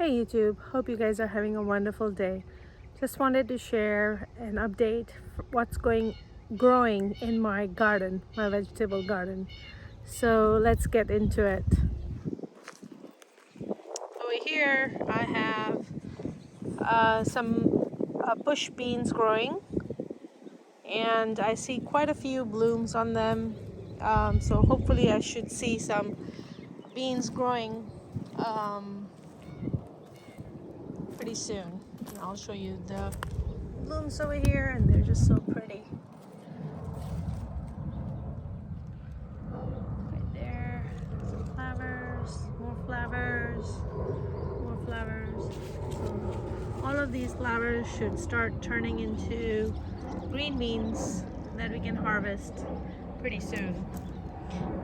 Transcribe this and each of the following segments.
Hey YouTube, hope you guys are having a wonderful day. Just wanted to share an update for what's growing in my garden, my vegetable garden. So let's get into it. Over here I have some bush beans growing, and I see quite a few blooms on them. So hopefully I should see some beans growing pretty soon. And I'll show you the blooms over here, and they're just so pretty. Right there, some flowers, more flowers, more flowers. So all of these flowers should start turning into green beans that we can harvest pretty soon.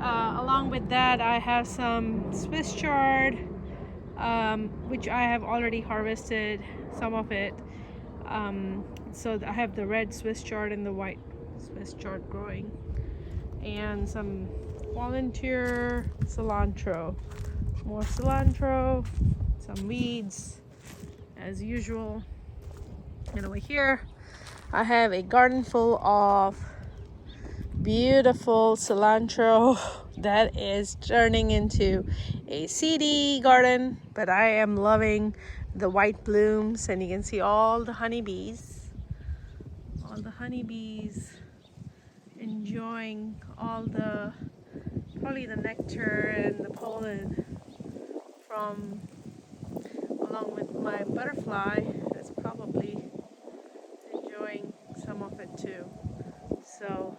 Along with that, I have some Swiss chard, which I have already harvested some of it. So I have the red Swiss chard and the white Swiss chard growing, and some volunteer cilantro, more cilantro, some weeds as usual. And over here I have a garden full of beautiful cilantro that is turning into a seedy garden, but I am loving the white blooms, and you can see all the honeybees enjoying all the probably the nectar and the pollen from, along with my butterfly that's probably enjoying some of it too. So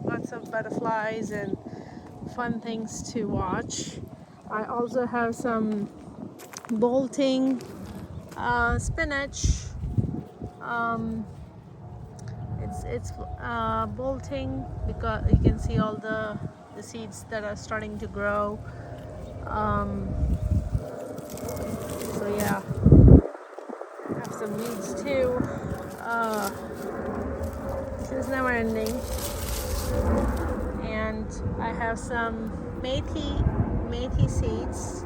lots of butterflies and fun things to watch. I also have some bolting spinach. It's bolting because you can see all the seeds that are starting to grow. So yeah, I have some weeds too. This is never ending. And I have some methi seeds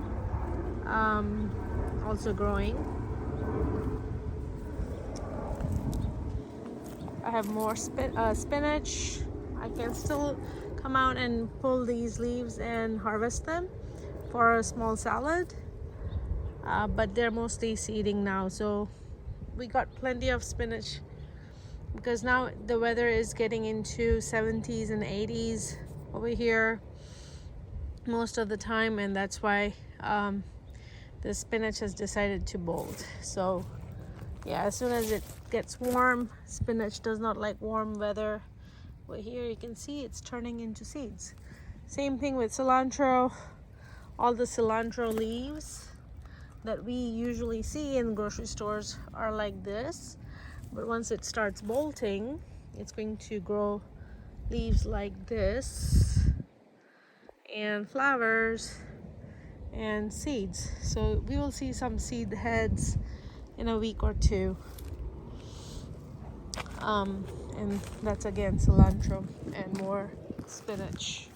also growing. I have more spinach. I can still come out and pull these leaves and harvest them for a small salad, but they're mostly seeding now, so we got plenty of spinach because now the weather is getting into 70s and 80s over here most of the time, and that's why the spinach has decided to bolt. So yeah, as soon as it gets warm, spinach does not like warm weather. But here you can see it's turning into seeds. Same thing with cilantro. All the cilantro leaves that we usually see in grocery stores are like this, but once it starts bolting, it's going to grow leaves like this, and flowers and seeds. So we will see some seed heads in a week or two. And that's again cilantro and more spinach.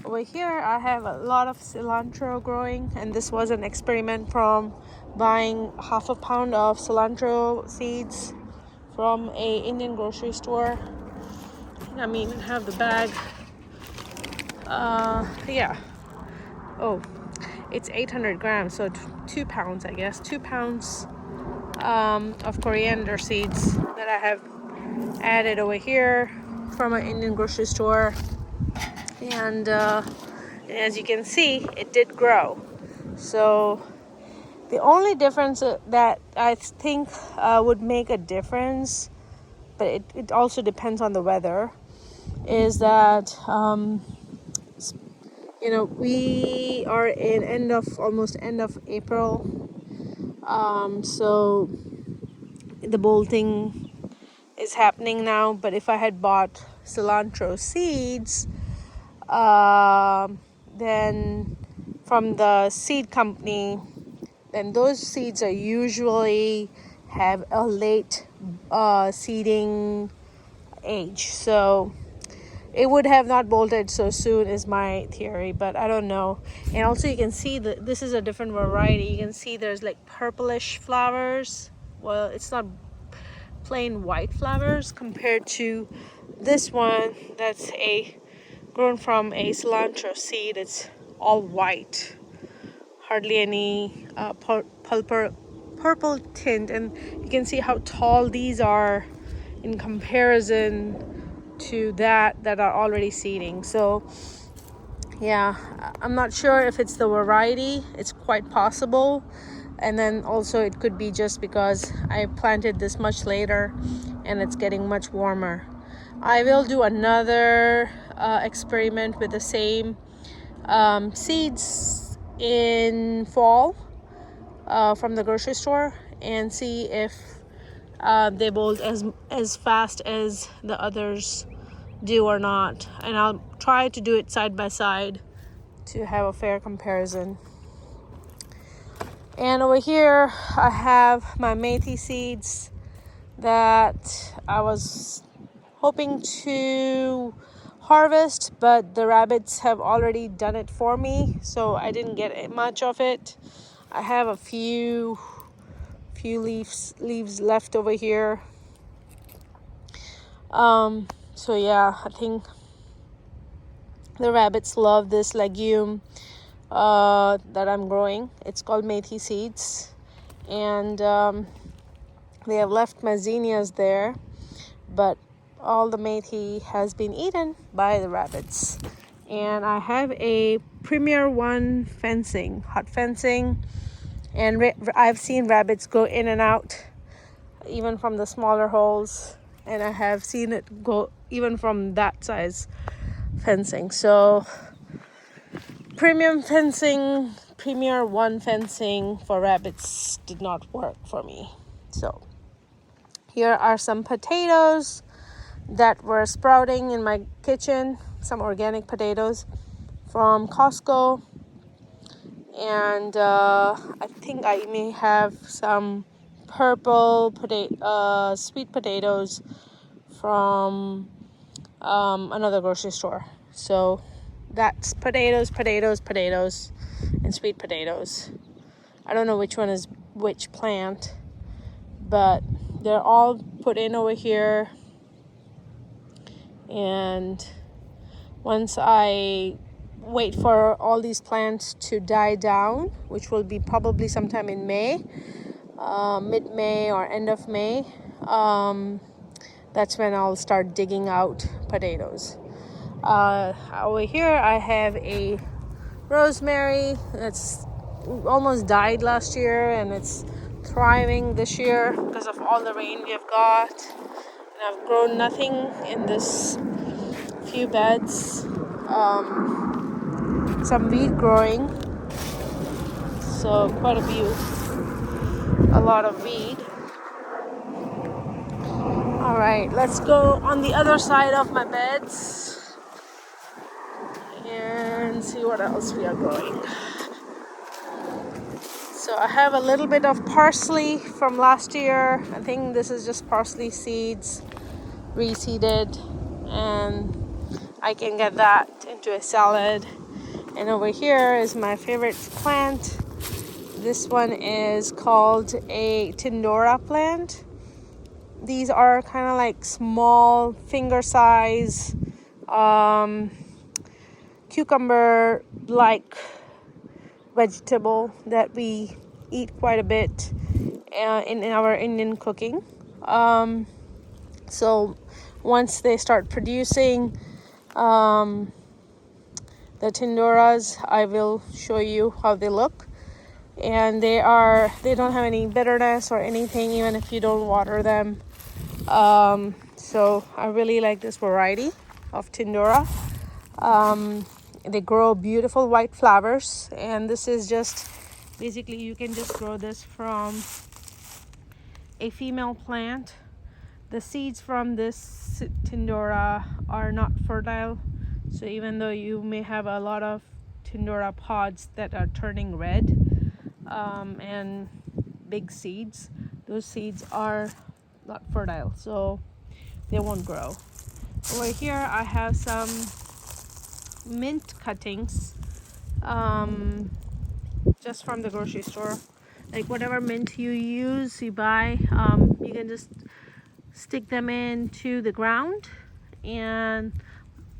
Over here I have a lot of cilantro growing, and this was an experiment from buying half a pound of cilantro seeds from a Indian grocery store. I mean, have the bag. Yeah. Oh, it's 800 grams, so 2 pounds, I guess. 2 pounds of coriander seeds that I have added over here from an Indian grocery store. And as you can see, it did grow. So the only difference that I think would make a difference, but it also depends on the weather, is that we are in almost end of April, so the bolting is happening now. But if I had bought cilantro seeds, then from the seed company, then those seeds are usually have a late seeding age. So it would have not bolted so soon is my theory, but I don't know. And also you can see that this is a different variety. You can see there's like purplish flowers. Well, it's not plain white flowers compared to this one that's grown from a cilantro seed. It's all white, hardly any purple tint, and you can see how tall these are in comparison to that are already seeding. So yeah, I'm not sure if it's the variety. It's quite possible, and then also it could be just because I planted this much later and it's getting much warmer. I will do another experiment with the same seeds in fall from the grocery store and see if they bolt as fast as the others do or not, and I'll try to do it side by side to have a fair comparison. And over here I have my methi seeds that I was hoping to harvest, but the rabbits have already done it for me, so I didn't get much of it. I have a few leaves left over here. So yeah, I think the rabbits love this legume that I'm growing. It's called methi seeds, and they have left my zinnias there, but all the methi has been eaten by the rabbits. And I have a Premier One fencing, hot fencing, and I've seen rabbits go in and out even from the smaller holes, and I have seen it go even from that size fencing. So premium fencing, Premier One fencing for rabbits did not work for me. So here are some potatoes that were sprouting in my kitchen, some organic potatoes from Costco, and I think I may have some purple sweet potatoes from another grocery store. So that's potatoes, and sweet potatoes. I don't know which one is which plant, but they're all put in over here. And once I wait for all these plants to die down, which will be probably sometime in May, mid-May or end of May, that's when I'll start digging out potatoes. Over here I have a rosemary that's almost died last year, and it's thriving this year because of all the rain we have got. And I've grown nothing in this few beds. Some weed growing, so quite a lot of weed. All right, let's go on the other side of my beds and see what else we are growing. So I have a little bit of parsley from last year. I think this is just parsley seeds reseeded, and I can get that into a salad. And over here is my favorite plant. This one is called a Tindora plant. These are kind of like small finger size cucumber like vegetable that we eat quite a bit in our Indian cooking. So once they start producing the Tindoras, I will show you how they look. And they don't have any bitterness or anything, even if you don't water them. So I really like this variety of Tindora. They grow beautiful white flowers, and this is just basically, you can just grow this from a female plant. The seeds from this Tindora are not fertile, so even though you may have a lot of Tindora pods that are turning red and big seeds, those seeds are not fertile, so they won't grow. Over here I have some mint cuttings, just from the grocery store. Like whatever mint you use, you buy, you can just stick them into the ground, and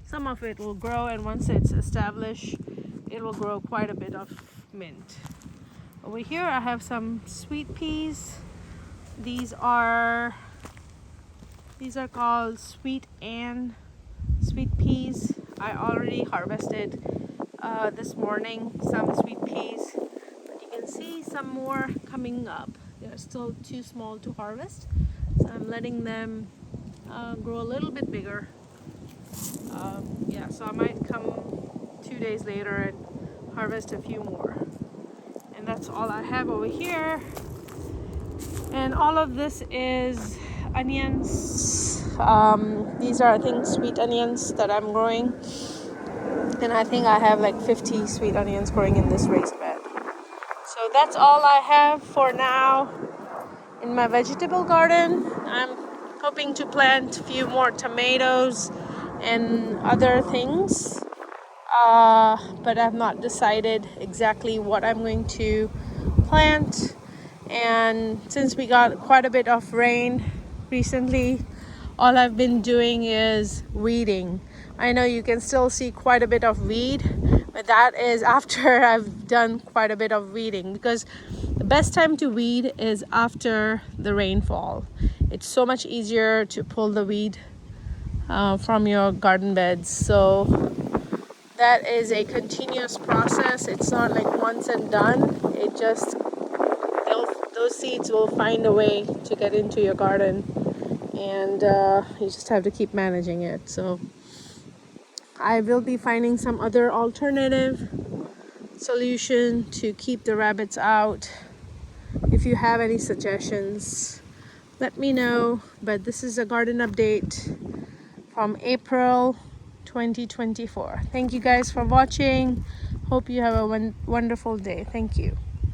some of it will grow, and once it's established, it will grow quite a bit of mint. Over here I have some sweet peas. These are called sweet peas. I already harvested this morning some sweet peas, but you can see some more coming up. They're still too small to harvest, so I'm letting them grow a little bit bigger. Yeah, so I might come 2 days later and harvest a few more. And that's all I have over here. And all of this is onions. These are, I think, sweet onions that I'm growing. And I think I have like 50 sweet onions growing in this raised bed. So that's all I have for now in my vegetable garden. I'm hoping to plant a few more tomatoes and other things. But I've not decided exactly what I'm going to plant. And since we got quite a bit of rain recently, all I've been doing is weeding. I know you can still see quite a bit of weed, but that is after I've done quite a bit of weeding, because the best time to weed is after the rainfall. It's so much easier to pull the weed from your garden beds. So that is a continuous process. It's not like once and done. It just, those seeds will find a way to get into your garden, and you just have to keep managing it. So I will be finding some other alternative solution to keep the rabbits out. If you have any suggestions, let me know. But this is a garden update from April 2024. Thank you guys for watching. Hope you have a wonderful day. Thank you.